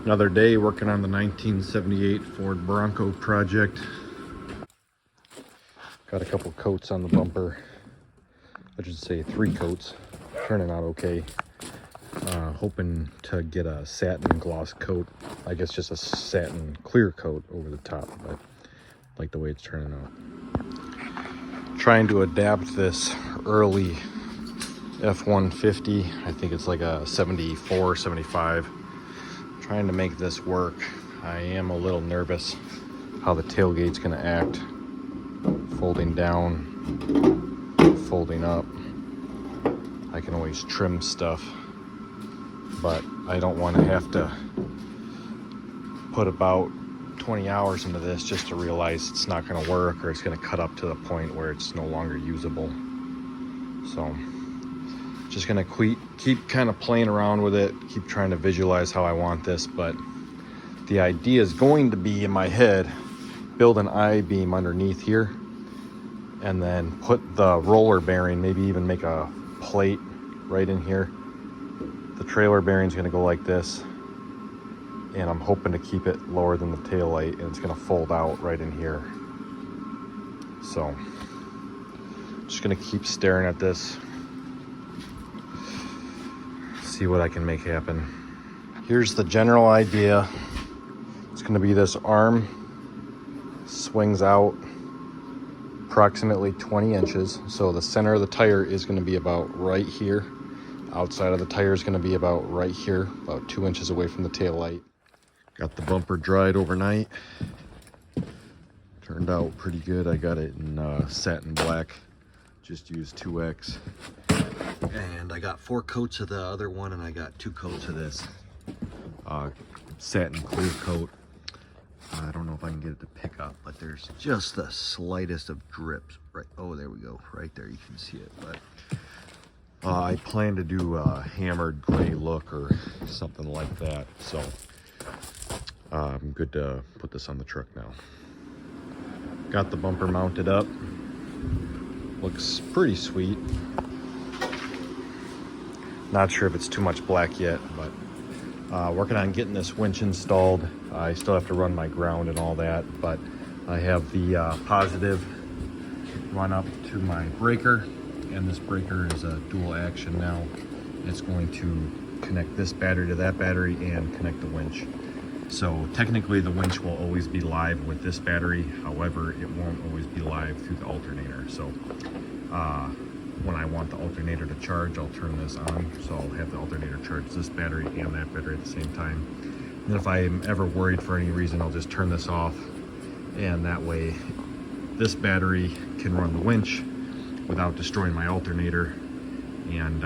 Another day working on the 1978 Ford Bronco project. Got a couple coats on the bumper. I should say 3 coats. Turning out okay. Hoping to get a satin gloss coat. I guess just a satin clear coat over the top, but I like the way it's turning out. Trying to adapt this early F-150. I think it's like a 74, 75. Trying to make this work. I am a little nervous how the tailgate's gonna act. Folding down, folding up. I can always trim stuff, but I don't want to have to put about 20 hours into this just to realize it's not gonna work, or it's gonna cut up to the point where it's no longer usable. So just gonna keep kind of playing around with it, keep trying to visualize how I want this. But the idea is going to be, in my head, build an I-beam underneath here and then put the roller bearing, maybe even make a plate right in here. The trailer bearing is gonna go like this, and I'm hoping to keep it lower than the tail light, and it's gonna fold out right in here. So just gonna keep staring at this, see what I can make happen. Here's the general idea. It's going to be this arm swings out approximately 20 inches. So the center of the tire is going to be about right here. Outside of the tire is going to be about right here, about 2 inches away from the tail light. Got the bumper dried overnight. Turned out pretty good. I got it in satin black. Just used 2X. And I got 4 coats of the other one, and I got 2 coats of this satin clear coat. I don't know if I can get it to pick up, but there's just the slightest of drips. Right, oh, there we go. Right there, you can see it. But I plan to do a hammered gray look or something like that. So I'm good to put this on the truck now. Got the bumper mounted up. Looks pretty sweet. Not sure if it's too much black yet, but working on getting this winch installed. I still have to run my ground and all that, but I have the positive run up to my breaker, and this breaker is a dual action now. It's going to connect this battery to that battery and connect the winch. So technically the winch will always be live with this battery. However, it won't always be live through the alternator. So when I want the alternator to charge, I'll turn this on. So I'll have the alternator charge this battery and that battery at the same time. And if I'm ever worried for any reason, I'll just turn this off. And that way this battery can run the winch without destroying my alternator. And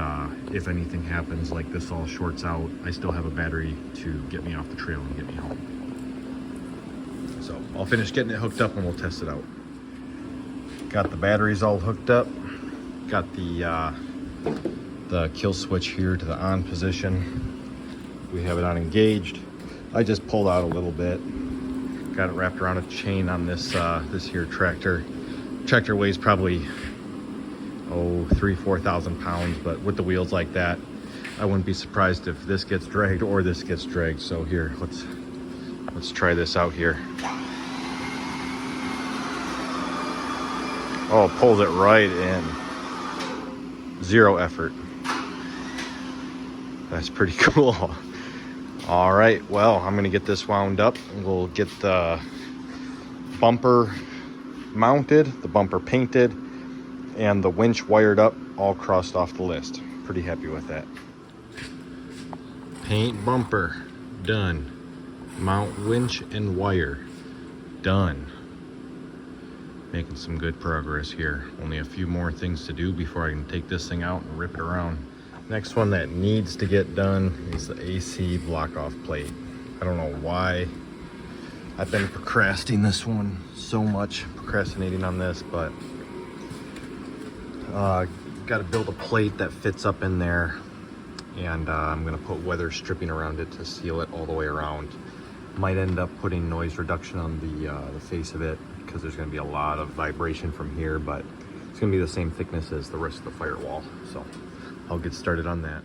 if anything happens, like this all shorts out, I still have a battery to get me off the trail and get me home. So I'll finish getting it hooked up and we'll test it out. Got the batteries all hooked up. Got the kill switch here to the on position. We have it on engaged. I just pulled out a little bit. Got it wrapped around a chain on this this here tractor. Tractor weighs probably 3,000-4,000 pounds, but with the wheels like that, I wouldn't be surprised if this gets dragged or this gets dragged. So here, let's try this out here. Oh, it pulls it right in. 0 effort. That's pretty cool. All right, well, I'm gonna get this wound up and we'll get the bumper mounted, the bumper painted, and the winch wired up, all crossed off the list. Pretty happy with that. Paint bumper, done. Mount winch and wire, done. Making some good progress here. Only a few more things to do before I can take this thing out and rip it around. Next one that needs to get done is the AC block-off plate. I don't know why I've been procrastinating this one so much, procrastinating on this, but got to build a plate that fits up in there, and I'm gonna put weather stripping around it to seal it all the way around. Might end up putting noise reduction on the face of it, because there's gonna be a lot of vibration from here, but it's gonna be the same thickness as the rest of the firewall. So I'll get started on that.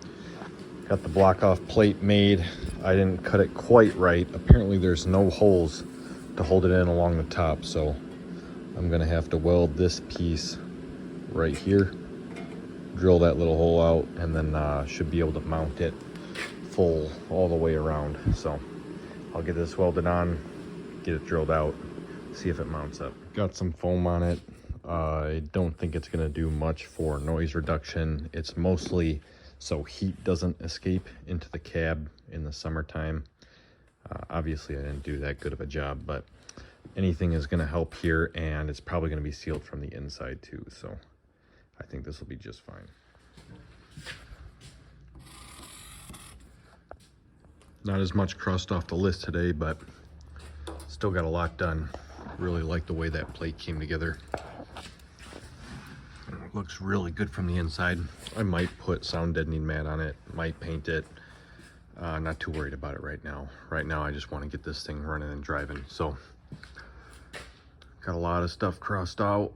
Got the block off plate made. I didn't cut it quite right. Apparently there's no holes to hold it in along the top, so I'm gonna have to weld this piece right here, drill that little hole out, and then should be able to mount it full all the way around. So I'll get this welded on, get it drilled out, see if it mounts up. Got some foam on it. I don't think it's gonna do much for noise reduction. It's mostly so heat doesn't escape into the cab in the summertime. Obviously I didn't do that good of a job, but anything is gonna help here, and it's probably gonna be sealed from the inside too. So I think this will be just fine. Not as much crossed off the list today, but still got a lot done. Really like the way that plate came together. It looks really good from the inside. I might put sound deadening mat on it, might paint it. Not too worried about it right now. Right now I just want to get this thing running and driving. So got a lot of stuff crossed out.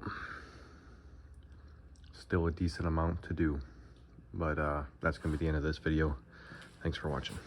Still a decent amount to do, but that's gonna be the end of this video. Thanks for watching.